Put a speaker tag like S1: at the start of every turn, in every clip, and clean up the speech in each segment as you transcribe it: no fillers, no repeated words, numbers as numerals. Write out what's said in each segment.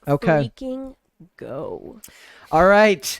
S1: Let's
S2: Okay.
S1: freaking go.
S2: All right.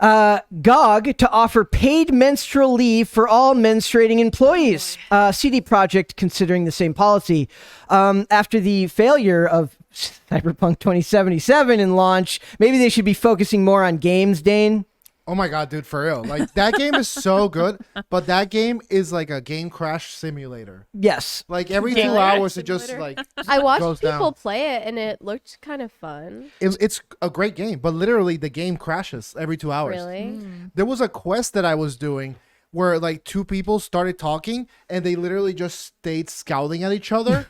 S2: GOG to offer paid menstrual leave for all menstruating employees. CD Projekt considering the same policy. After the failure of Cyberpunk 2077 in launch, maybe they should be focusing more on games, Dane.
S3: Oh my god, dude, for real. Like, that game is so good, but that game is like a game crash simulator.
S2: Yes.
S3: Like, every
S1: Game
S3: 2
S1: crash
S3: hours, it just,
S1: simulator?
S3: like,
S1: I watched
S3: goes
S1: people
S3: down.
S1: play it and it looked kind of fun.
S3: It's a great game, but literally the game crashes every 2 hours.
S1: Really?
S3: There was a quest that I was doing where like two people started talking and they literally just stayed scowling at each other.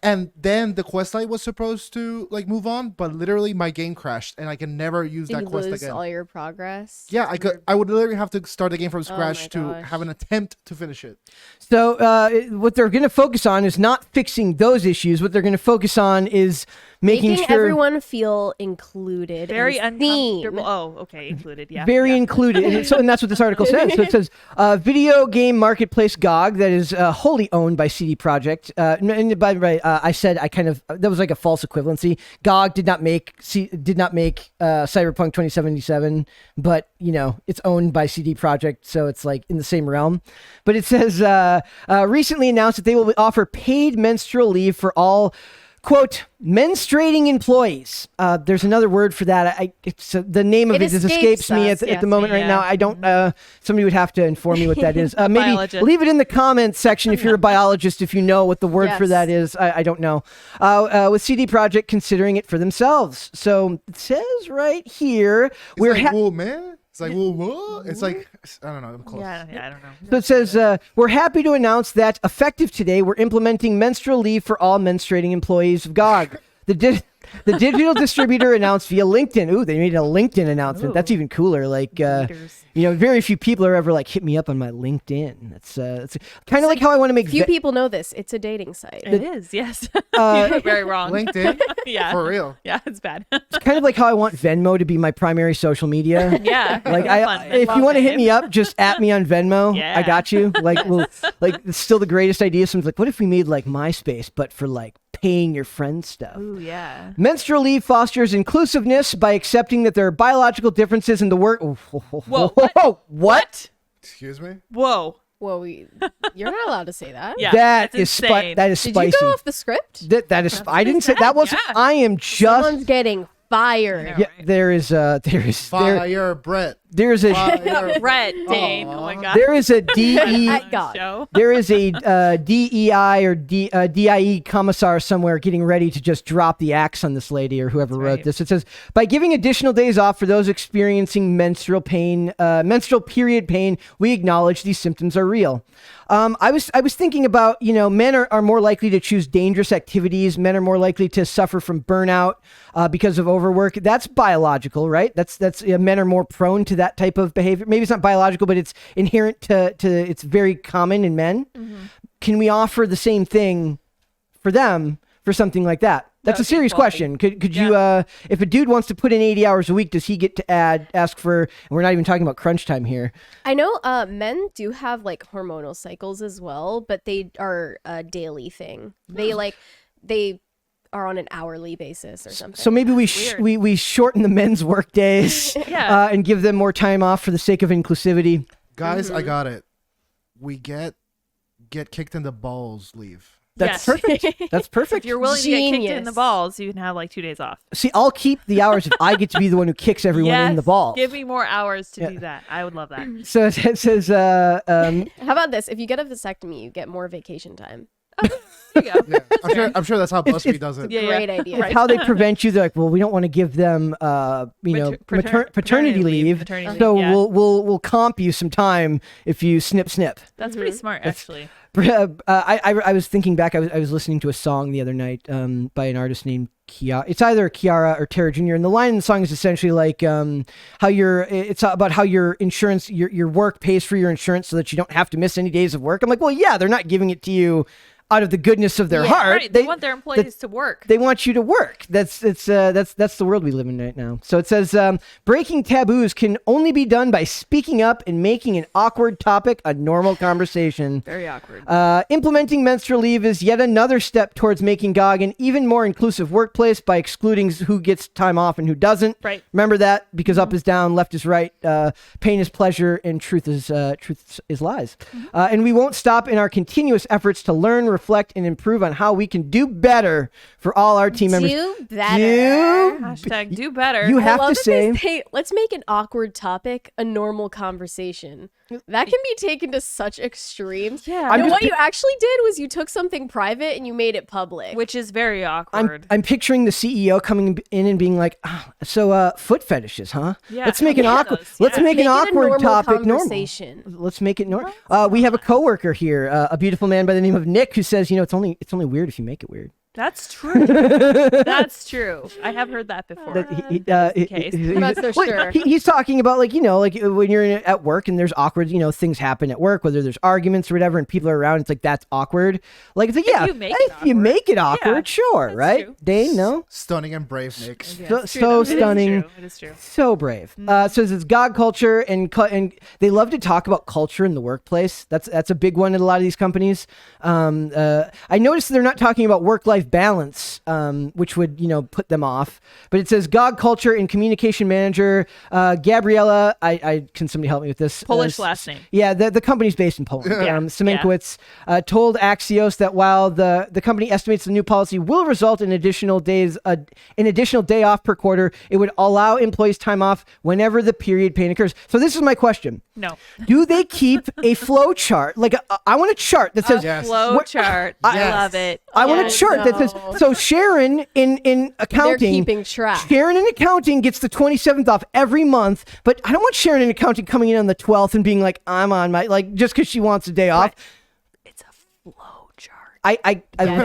S3: And then the quest line was supposed to like move on, but literally my game crashed and I can never use
S1: Did
S3: that
S1: you
S3: quest
S1: lose
S3: again.
S1: all your progress?
S3: Yeah, I would literally have to start the game from scratch
S1: my
S3: to
S1: gosh.
S3: have an attempt to finish it.
S2: So what they're going to focus on is not fixing those issues. What they're going to focus on is making sure
S1: everyone feel included.
S4: Very
S1: and seen.
S4: uncomfortable. Oh, okay, included. Yeah.
S2: very
S4: yeah.
S2: included. And that's what this article says. So it says video game marketplace GOG that is wholly owned by CD Projekt. And by the way, I said I kind of that was like a false equivalency. GOG did not make Cyberpunk 2077, but you know it's owned by CD Projekt, so it's like in the same realm. But it says recently announced that they will offer paid menstrual leave for all, quote, menstruating employees. There's another word for that. It's the name of it just escapes me at the moment right now. I don't. Somebody would have to inform me what that is. Maybe
S4: Biologist.
S2: leave it in the comments section if you're a biologist. If you know what the word for
S1: Yes.
S2: that is, I don't know. With CD Projekt considering it for themselves. So it says right here
S3: It's like, whoa, man. It's like, whoa, what? It's like, I don't know. I'm close.
S4: Yeah, I don't know.
S2: So it says, we're happy to announce that effective today, we're implementing menstrual leave for all menstruating employees of GOG. The digital distributor announced via LinkedIn. Ooh, they made a LinkedIn announcement. That's even cooler. Like, very few people are ever like, hit me up on my LinkedIn. That's kind of like how I want to make
S1: Few people know this. It's a dating site.
S4: It is, yes. You're very wrong.
S3: LinkedIn?
S4: Yeah.
S3: For real.
S4: Yeah, it's bad.
S2: It's kind of like how I want Venmo to be my primary social media.
S4: Yeah.
S2: Like
S4: fun.
S2: if you want to hit
S4: Fun.
S2: me up, just at me on Venmo.
S4: Yeah.
S2: I got you. Like, it's still the greatest idea. Someone's like, what if we made like MySpace, but for like paying your friends stuff?
S4: Ooh, yeah.
S2: Menstrual leave fosters inclusiveness by accepting that there are biological differences in the work.
S4: Whoa,
S2: What?
S3: Excuse me?
S4: Whoa.
S1: Well, you're not allowed to say that.
S4: Yeah.
S2: That
S4: that's
S2: is
S4: insane.
S2: that is
S1: Did
S2: spicy.
S1: you go off the script?
S2: That is. I didn't say that wasn't.
S4: Yeah.
S2: I am just.
S1: Someone's getting fired.
S2: Yeah, there is
S3: Fire, Brett.
S2: there's a
S3: Fire.
S4: Brett, Dane. Oh my God.
S2: there is a DE
S1: At God.
S4: Show.
S2: there is a DEI or DIE commissar somewhere getting ready to just drop the axe on this lady or whoever wrote
S4: right.
S2: this. It says, by giving additional days off for those experiencing menstrual period pain, we acknowledge these symptoms are real. I was thinking about, men are more likely to choose dangerous activities. Men are more likely to suffer from burnout because of overwork. That's biological, right? That's men are more prone to that type of behavior. Maybe it's not biological, but it's inherent to it's very common in men. Mm-hmm. Can we offer the same thing for them for something like that? That's a serious question. Could you, if a dude wants to put in 80 hours a week, does he get to ask for, and we're not even talking about crunch time here.
S1: I know men do have like hormonal cycles as well, but they are a daily thing. They are on an hourly basis or something.
S2: So maybe we shorten the men's work days
S4: Yeah.
S2: and give them more time off for the sake of inclusivity.
S3: Guys, I got it. We get kicked in the balls leave.
S2: That's
S4: Yes.
S2: perfect. That's perfect.
S4: If you're willing to get kicked in
S1: Genius.
S4: the balls, you can have like 2 days off.
S2: See, I'll keep the hours if I get to be the one who kicks everyone in the balls.
S4: Give me more hours to do that. I would love that.
S2: So it says,
S1: How about this? If you get a vasectomy, you get more vacation time.
S4: There you go.
S3: Yeah, I'm sure that's how BuzzFeed does it.
S4: Yeah,
S1: Great idea.
S4: Right.
S2: how they prevent you. They're like, well, we don't want to give them, paternity leave.
S4: Maternity
S2: So
S4: leave, yeah.
S2: we'll comp you some time if you snip.
S4: That's pretty smart, actually.
S2: I was thinking back. I was listening to a song the other night by an artist named Kiara. It's either Kiara or Tara Jr. And the line in the song is essentially like it's about how your insurance, your work pays for your insurance so that you don't have to miss any days of work. I'm like, well, yeah, they're not giving it to you out of the goodness goodness of their
S1: Yeah,
S2: heart.
S4: Right. They want their employees to work.
S2: They want you to work. That's the world we live in right now. So it says breaking taboos can only be done by speaking up and making an awkward topic a normal conversation.
S4: Very awkward.
S2: Implementing menstrual leave is yet another step towards making GOG an even more inclusive workplace by excluding who gets time off and who doesn't.
S4: Right.
S2: Remember that, because up is down, left is right, pain is pleasure, and truth is lies. And we won't stop in our continuous efforts to learn, reflect, and improve on how we can do better for all our team members.
S1: Do better.
S4: Hashtag do better.
S2: You
S1: I
S2: have
S1: love
S2: to
S1: that
S2: say.
S1: they say, let's make an awkward topic a normal conversation. That can be taken to such extremes.
S4: Yeah.
S2: I'm
S1: And
S2: just
S1: what
S2: pi-
S1: you actually did was you took something private and you made it public.
S4: Which is very awkward.
S2: I'm picturing the CEO coming in and being like, so foot fetishes, huh?
S4: Yeah.
S2: Let's make an
S4: Yeah,
S2: awkward.
S4: those,
S2: Let's
S4: yeah.
S2: make an
S1: Make it a
S2: awkward
S1: normal
S2: topic normal.
S1: conversation.
S2: Let's make it normal. We have a coworker here, a beautiful man by the name of Nick, who says, it's only weird if you make it weird.
S4: That's true. That's true. I have heard that before.
S2: That
S4: the case.
S1: I'm not so
S2: Well,
S1: sure.
S2: he's talking about like when you're at work and there's awkward things happen at work, whether there's arguments or whatever, and people are around. It's like that's awkward. Like it's like
S4: If you make it
S2: if you
S4: awkward.
S2: make it awkward,
S4: Yeah,
S2: sure,
S4: that's
S2: right?
S4: true.
S2: Dane, no.
S3: Stunning and brave, Nick.
S4: Yeah,
S2: So,
S4: it's true,
S2: so
S4: though. It is
S2: stunning.
S4: true. It is true.
S2: So brave. So it's GOG culture, and they love to talk about culture in the workplace. That's a big one at a lot of these companies. I noticed they're not talking about work-life balance, which would put them off. But it says GOG culture and communication manager Gabriella. Can somebody help me with this?
S4: Polish last name.
S2: Yeah, the company's based in Poland.
S4: Yeah.
S2: Semenkowicz told Axios that while the company estimates the new policy will result in additional day off per quarter, it would allow employees time off whenever the period pain occurs. So this is my question.
S4: No.
S2: Do they keep a flow chart? Like I want a chart that says
S3: Yes.
S4: Flow
S2: What-
S4: chart.
S2: I-
S4: I love it.
S2: I want a
S1: Yes.
S2: chart that says
S1: No.
S2: so Sharon in accounting
S1: They're keeping track.
S2: Sharon in accounting gets the 27th off every month, but I don't want Sharon in accounting coming in on the 12th and being like, I'm on my, just because she wants a day off.
S4: It's a flow chart.
S2: The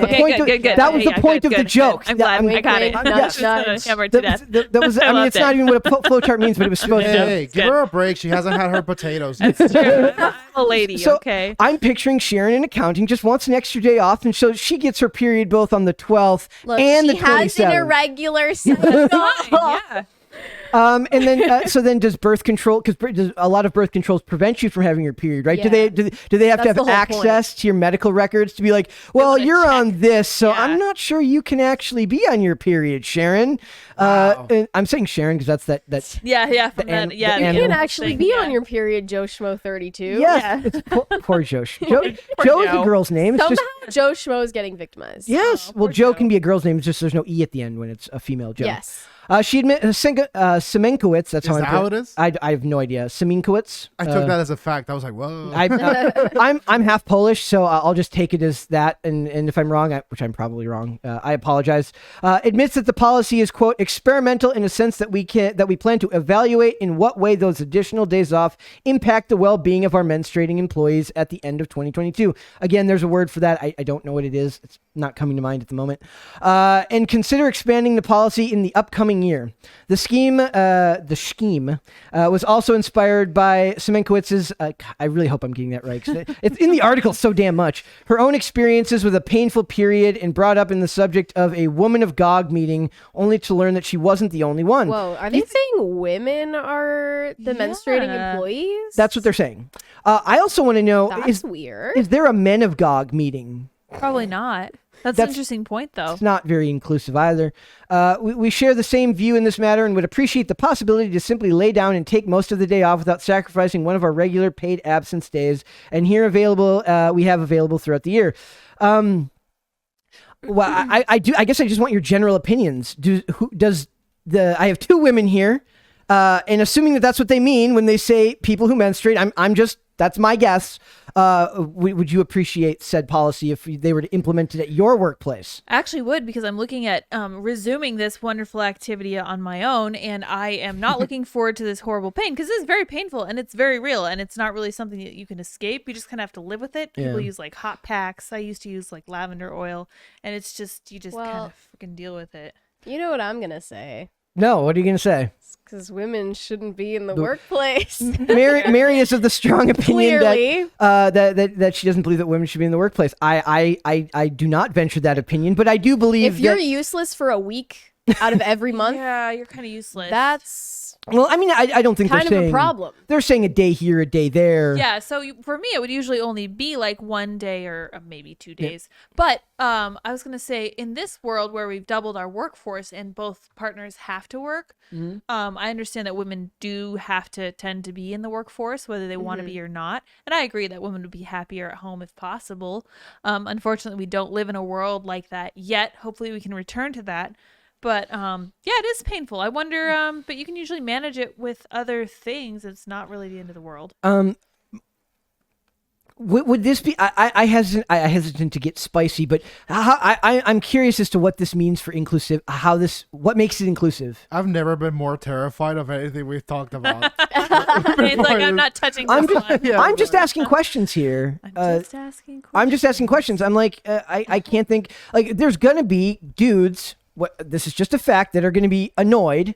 S1: Okay,
S2: point
S4: good, good, good.
S2: that was the
S4: Yeah,
S2: point
S4: good,
S2: of the
S4: good.
S2: joke.
S4: I'm glad
S1: Wink,
S4: I got
S1: wink,
S4: it.
S1: nudge,
S4: I was just gonna
S1: nudge.
S4: hammer it to
S2: That,
S4: death.
S2: that was, I
S4: I
S2: mean,
S4: loved
S2: it's not
S4: it.
S2: even what a flow chart means, but it was supposed to.
S3: Hey, give her a break. She hasn't had her potatoes.
S4: It's true. I'm a lady,
S2: So
S4: okay?
S2: I'm picturing Sharon in accounting just wants an extra day off, and so she gets her period both on the 12th
S1: Look,
S2: and
S1: she
S2: the
S1: has
S2: 27th.
S1: an irregular cycle.
S4: Yeah.
S2: And then does birth control, because a lot of birth controls prevent you from having your period, right?
S1: Yeah.
S2: Do they have to
S1: That's
S2: have
S1: the whole
S2: access to your medical records to be like, well,
S4: wanna
S2: you're
S4: check.
S2: on this, so
S4: Yeah.
S2: I'm not sure you can actually be on your period, Sharon.
S3: Wow.
S2: And I'm saying Sharon because that's
S4: Yeah, from
S2: an-
S4: that. Yeah,
S2: the
S1: You
S2: animal
S1: can actually
S4: thing,
S1: be
S4: yeah.
S1: on your period, Joe Schmo 32.
S2: yes,
S4: Yeah.
S2: it's poor Joe. Joe is a
S4: Joe.
S2: girl's name. It's
S1: Somehow
S2: just
S1: Joe Schmo is getting victimized.
S2: yes.
S4: Oh,
S2: Well,
S4: poor
S2: Joe
S4: Joe.
S2: can be a girl's name. It's just there's no e at the end when it's a female Joe.
S1: Yes.
S2: She admits Semenkowicz. That's
S3: Is that how it is?
S2: I have no idea. Semenkowicz.
S3: I took that as a fact. I was like, whoa.
S2: I'm half Polish, so I'll just take it as that. And if I'm wrong, which I'm probably wrong, I apologize. Admits that the policy is quote experimental in a sense that we plan to evaluate in what way those additional days off impact the well-being of our menstruating employees at the end of 2022. Again, there's a word for that. I don't know what it is. It's not coming to mind at the moment. And consider expanding the policy in the upcoming year. The scheme was also inspired by Semenkowicz's, I really hope I'm getting that right, 'cause it's in the article so damn much, her own experiences with a painful period, and brought up in the subject of a Woman of GOG meeting, only to learn that she wasn't the only one.
S1: Whoa, are they saying women are the menstruating
S4: Yeah.
S1: employees?
S2: That's what they're saying. I also want to know,
S1: That's weird.
S2: is there a Men of GOG meeting?
S4: Probably not. That's an
S2: That's-
S4: interesting point, though.
S2: It's not very inclusive either. We share the same view in this matter and would appreciate the possibility to simply lay down and take most of the day off without sacrificing one of our regular paid absence days. And here we have available throughout the year. Well, I guess I just want your general opinions. I have two women here, and assuming that that's what they mean when they say people who menstruate, that's my guess. Would you appreciate said policy if they were to implement it at your workplace?
S4: I actually would, because I'm looking at resuming this wonderful activity on my own, and I am not looking forward to this horrible pain, because it's very painful and it's very real, and it's not really something that you can escape. You just kind of have to live with it. People
S2: Yeah.
S4: use like hot packs. I used to use like lavender oil, and it's just you just kind
S1: Well-
S4: of freaking deal with it.
S1: You know what I'm gonna say?
S2: No, what are you going to say?
S1: Because women shouldn't be in the workplace.
S2: Mary is of the strong opinion
S1: Clearly.
S2: that she doesn't believe that women should be in the workplace. I do not venture that opinion, but I do believe
S1: If you're
S2: that.
S1: useless for a week out of every month,
S4: Yeah, you're kind of useless.
S1: that's
S2: Well, I mean, I don't think
S1: kind
S2: they're
S1: of
S2: saying
S1: a problem.
S2: They're saying a day here, a day there.
S4: Yeah, so for me, it would usually only be like 1 day or maybe 2 days. But I was going to say, in this world where we've doubled our workforce and both partners have to work, I understand that women do have to tend to be in the workforce, whether they want to be or not. And I agree that women would be happier at home if possible. Unfortunately, we don't live in a world like that yet. Hopefully, we can return to that. But yeah, it is painful. I wonder, but you can usually manage it with other things. It's not really the end of the world.
S2: Would this be? I hesitant to get spicy, but I'm curious as to what this means for inclusive. What makes it inclusive?
S3: I've never been more terrified of anything we've talked about.
S4: It's like I'm not touching this one.
S2: I'm just asking questions here.
S4: I'm just asking questions.
S2: I'm just asking questions. I'm like, I can't think. Like, there's gonna be dudes. This is just a fact that are gonna be annoyed,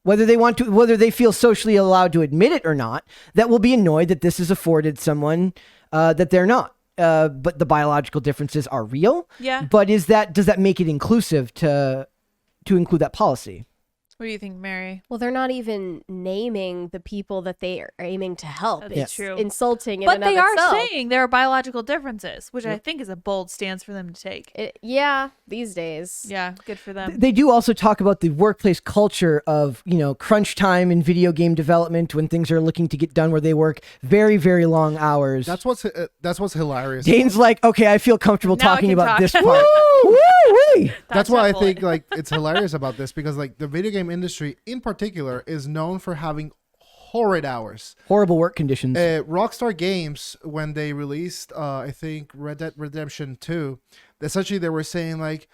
S2: whether they feel socially allowed to admit it or not. That will be annoyed that this is afforded someone that they're not. But the biological differences are real.
S4: Yeah.
S2: But does that make it inclusive to include that policy?
S4: What do you think, Mary?
S1: Well, they're not even naming the people that they are aiming to help.
S4: That's
S1: It's
S4: true.
S1: insulting in
S4: But
S1: and
S4: they
S1: of
S4: are
S1: itself.
S4: saying there are biological differences, which I think is a bold stance for them to take.
S1: Yeah, these days.
S4: Yeah, good for them.
S2: They do also talk about the workplace culture of, crunch time in video game development when things are looking to get done where they work very, very long hours.
S3: That's what's hilarious.
S2: Dane's like, okay, I feel comfortable
S4: Now I
S2: talking
S4: can
S2: about
S4: talk.
S2: this part. Woo-wee!
S3: That's why I
S4: definitely-
S3: think like it's hilarious about this because like the video game industry in particular is known for having horrid hours.
S2: Horrible work conditions.
S3: Rockstar Games, when they released I think Red Dead Redemption 2, essentially they were saying like,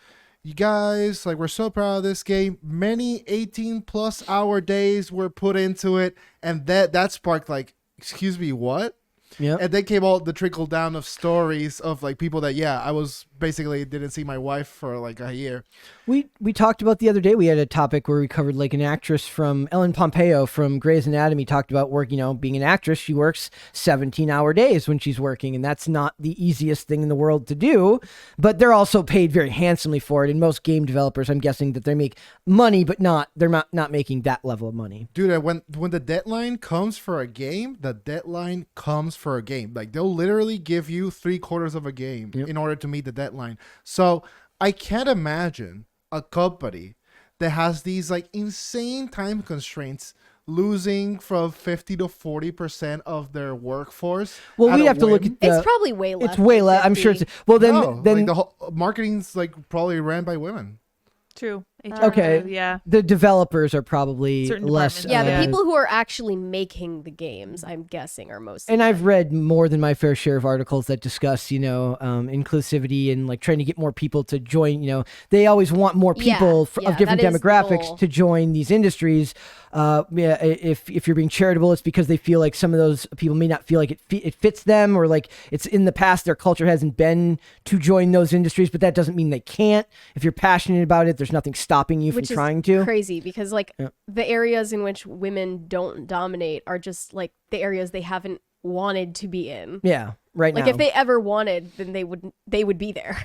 S3: you guys, like, we're so proud of this game. Many 18 plus hour days were put into it, and that sparked like, excuse me, what?
S2: Yeah.
S3: And then came all the trickle down of stories of like people that I was basically didn't see my wife for like a year.
S2: We talked about the other day. We had a topic where we covered like an actress from Ellen Pompeo from Grey's Anatomy talked about work. Being an actress, she works 17-hour days when she's working, and that's not the easiest thing in the world to do. But they're also paid very handsomely for it. And most game developers, I'm guessing that they make money, but they're not making that level of money.
S3: Dude, when the deadline comes for a game, the deadline comes for a game. Like they'll literally give you 3/4 of a game in order to meet the deadline. So I can't imagine a company that has these like insane time constraints losing from 50 to 40% of their workforce.
S2: Well,
S3: at
S2: we'd
S3: a
S2: have to look
S3: whim.
S2: at
S1: It's probably way less.
S2: it's way
S1: than
S2: less. I'm sure
S1: 50.
S2: it's well. Then
S3: No,
S2: then
S3: like the whole marketing's like probably ran by women.
S4: True.
S2: Okay.
S4: Yeah.
S2: the developers are probably
S4: Certain
S2: less.
S4: departments.
S1: Yeah, the
S4: Yeah.
S1: people who are actually making the games, I'm guessing, are most.
S2: And I've read more than my fair share of articles that discuss, inclusivity and like trying to get more people to join. They always want more people
S1: Yeah,
S2: of different
S1: that is the
S2: demographics
S1: goal.
S2: to join these industries. If you're being charitable, it's because they feel like some of those people may not feel like it fits them, or like it's in the past their culture hasn't been to join those industries. But that doesn't mean they can't. If you're passionate about it, there's nothing stopping you
S1: which
S2: from
S1: is
S2: trying to.
S1: crazy because the areas in which women don't dominate are just like the areas they haven't wanted to be in.
S2: Yeah, right
S1: Like
S2: now.
S1: if they ever wanted, then they would be there.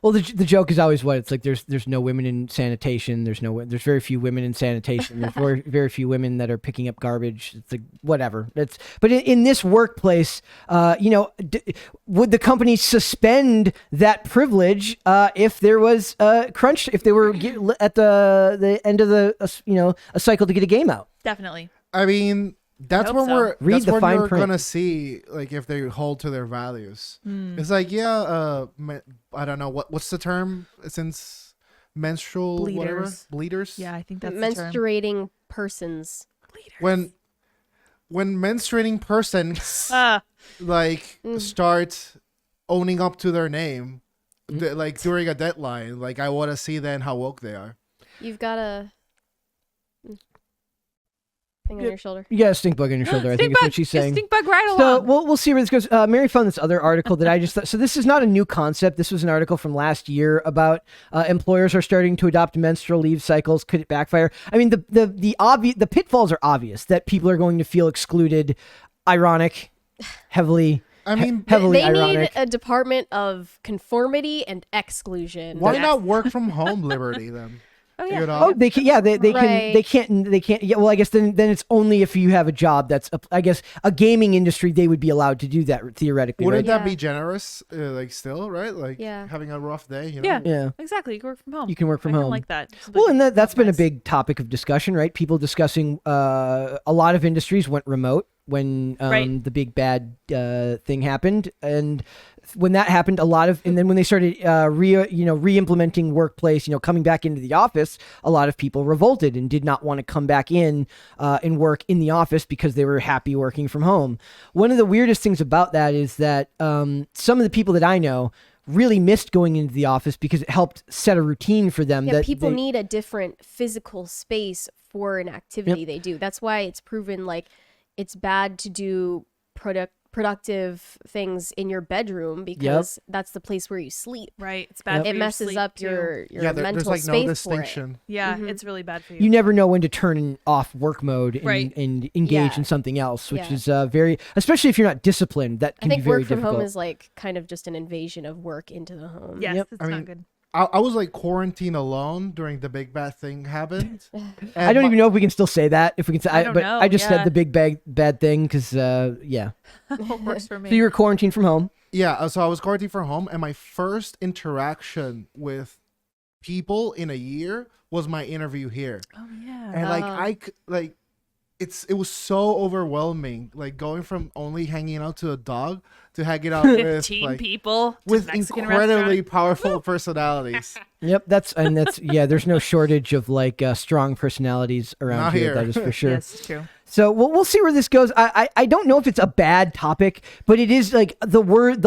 S2: Well, the joke is always what it's like. There's no women in sanitation. There's very few women in sanitation. There's very few women that are picking up garbage. It's like whatever. But in this workplace, would the company suspend that privilege if there was crunch? If they were at the end of a cycle to get a game out?
S4: Definitely.
S3: I mean, that's
S4: hope
S3: when
S4: so.
S2: Read
S3: that's
S2: the
S3: when
S2: fine
S3: you're
S2: print.
S3: gonna see like if they hold to their values. It's like I don't know what's the term since menstrual whatever
S4: Bleeders.
S3: bleeders.
S4: Yeah, I think that's the term.
S1: Menstruating persons.
S3: When menstruating persons
S4: Ah,
S3: like start owning up to their name, like during a deadline, like I want to see then how woke they are.
S1: You've got to. thing on your shoulder.
S2: You got a stink bug on your shoulder, I think is what she's saying.
S4: Stink bug right
S2: So
S4: along.
S2: we'll see where this goes. Mary found this other article that I just thought. So this is not a new concept. This was an article from last year about employers are starting to adopt menstrual leave cycles. Could it backfire? I mean, the pitfalls are obvious that people are going to feel excluded. Ironic, heavily.
S3: I mean,
S2: heavily
S1: They
S2: ironic.
S1: need a department of conformity and exclusion.
S3: why not work from home liberty then?
S4: Oh, yeah.
S3: You know?
S2: Oh, they can. Yeah, they
S1: Right.
S2: can't. Yeah, well, I guess then it's only if you have a job that's, I guess, a gaming industry. They would be allowed to do that theoretically,
S3: Wouldn't
S2: right?
S3: that
S1: Yeah.
S3: be generous? Like still, right? Like
S1: Yeah.
S3: having a rough day. You know?
S4: Yeah.
S2: Yeah.
S4: Exactly. You can work from home.
S2: You can work from
S4: I
S2: home.
S4: like that. It's
S2: Well,
S4: like-
S2: and that's been a
S4: nice.
S2: big topic of discussion, right? People discussing a lot of industries went remote when
S4: Right.
S2: the big bad thing happened, and when that happened, and then when they started re-implementing workplace, coming back into the office, a lot of people revolted and did not want to come back in and work in the office because they were happy working from home. One of the weirdest things about that is that some of the people that I know really missed going into the office because it helped set a routine for them.
S1: Yeah,
S2: that
S1: people
S2: they-
S1: need a different physical space for an activity they do. That's why it's proven like it's bad to do productive things in your bedroom because that's the place where you sleep.
S4: Right. It's bad. For
S1: It
S4: your
S1: messes
S4: sleep,
S1: up
S4: too.
S1: your
S3: Yeah.
S1: mental
S3: There's like
S1: space
S3: no
S1: for it.
S3: distinction.
S4: Yeah.
S1: Mhm.
S4: It's really bad for
S2: you never know when to turn off work mode and,
S4: Right.
S2: and engage
S1: Yeah.
S2: in something else, which
S1: Yeah.
S2: is very, especially if you're not disciplined, that
S1: I
S2: can be
S1: think
S2: very
S1: work from
S2: difficult.
S1: home is like kind of just an invasion of work into the home.
S4: Yes,
S2: Yep.
S4: it's
S3: I mean,
S4: not good.
S3: I was like quarantined alone during the big bad thing happened.
S2: I don't even know if we can still say that. If we can say,
S4: I don't
S2: but
S4: know,
S2: I just
S4: yeah.
S2: said the big bad thing because, yeah.
S4: Works for me.
S2: So you were quarantined from home.
S3: Yeah, so I was quarantined from home, and my first interaction with people in a year was my interview here.
S4: Oh yeah.
S3: And like
S1: Oh.
S3: it was so overwhelming, like going from only hanging out to a dog to hanging out with
S4: 15
S3: like
S4: people to
S3: with
S4: Mexican
S3: incredibly
S4: restaurant.
S3: powerful personalities.
S2: Yep, that's yeah. There's no shortage of like strong personalities around
S3: Not
S2: here.
S3: here.
S2: That is for sure.
S4: Yes, it's true.
S2: So we'll see where this goes. I don't know if it's a bad topic, but it is like the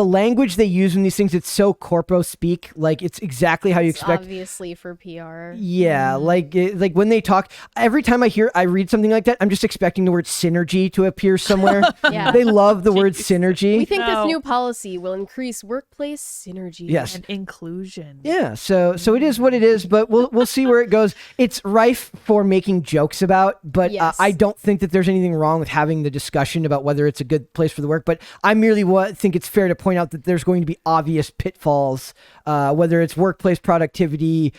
S2: language they use in these things. It's so corpo speak, like it's exactly how you
S1: It's
S2: expect.
S1: obviously for PR.
S2: Yeah, like when they talk, every time I read something like that, I'm just expecting the word synergy to appear somewhere.
S1: Yeah.
S2: They love the word synergy.
S1: We think
S4: No.
S1: this new policy will increase workplace synergy.
S2: Yes.
S4: And inclusion.
S2: Yeah, so it is what it is, but we'll see where it goes. It's rife for making jokes about, but
S1: Yes.
S2: I don't think that there's anything wrong with having the discussion about whether it's a good place for the work. But I merely think it's fair to point out that there's going to be obvious pitfalls, whether it's workplace productivity,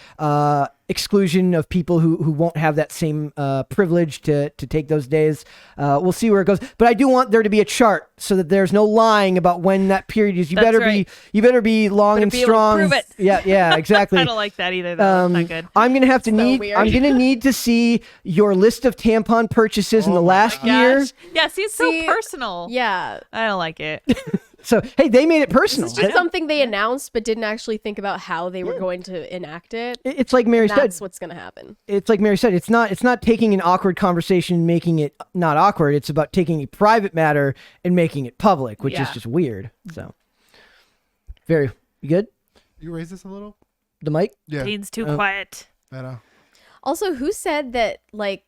S2: exclusion of people who won't have that same privilege to take those days. We'll see where it goes. But I do want there to be a chart so that there's no lying about when that period is. You
S4: That's
S2: better
S4: right.
S2: be long
S4: Better
S2: and
S4: be able to
S2: strong.
S4: prove it.
S2: Yeah, exactly.
S4: I don't like that either. Though. That's not good.
S2: I'm gonna have to
S1: weird.
S2: I'm gonna need to see your list of tampon purchases in the
S3: Oh my
S2: last year.
S4: Gosh. Yeah, see, it's
S1: See,
S4: so personal.
S1: Yeah.
S4: I don't like it.
S2: So hey, they made it personal.
S1: It's just something they announced but didn't actually think about how they were going to enact it.
S2: It's like Mary said.
S1: That's what's going to happen.
S2: It's like Mary said. It's not taking an awkward conversation and making it not awkward. It's about taking a private matter and making it public, which is
S4: Yeah.
S2: just weird. So, you good?
S3: You raise this a little?
S2: The mic?
S3: Yeah.
S4: Dean's too quiet.
S3: I know.
S1: Also, who said that like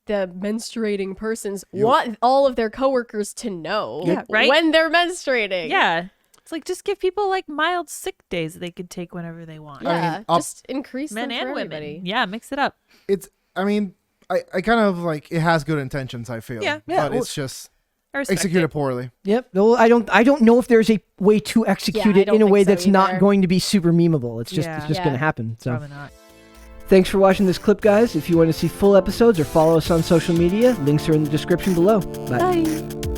S1: the menstruating persons want all of their coworkers to know
S4: Yeah, right?
S1: when they're menstruating?
S4: Yeah. It's like just give people like mild sick days they could take whenever they want.
S1: Yeah.
S3: mean,
S1: just increase
S4: Men
S1: them for
S4: and
S1: everybody.
S4: women. Yeah, mix it up.
S3: I mean, I kind of like it has good intentions, I feel.
S4: Yeah.
S2: Yeah,
S3: But
S2: well,
S3: it's just
S4: I respect
S3: executed
S4: it.
S3: poorly.
S2: Yep. Well, I don't know if there's a way to execute
S1: I
S2: it in
S1: don't
S2: a way
S1: think so
S2: that's not
S1: either.
S2: going to be super memeable. It's just
S4: Yeah.
S2: it's just
S1: Yeah.
S2: going to happen. So.
S4: Probably not.
S2: Thanks for watching this clip, guys. If you want to see full episodes or follow us on social media, links are in the description below. Bye.
S4: Bye.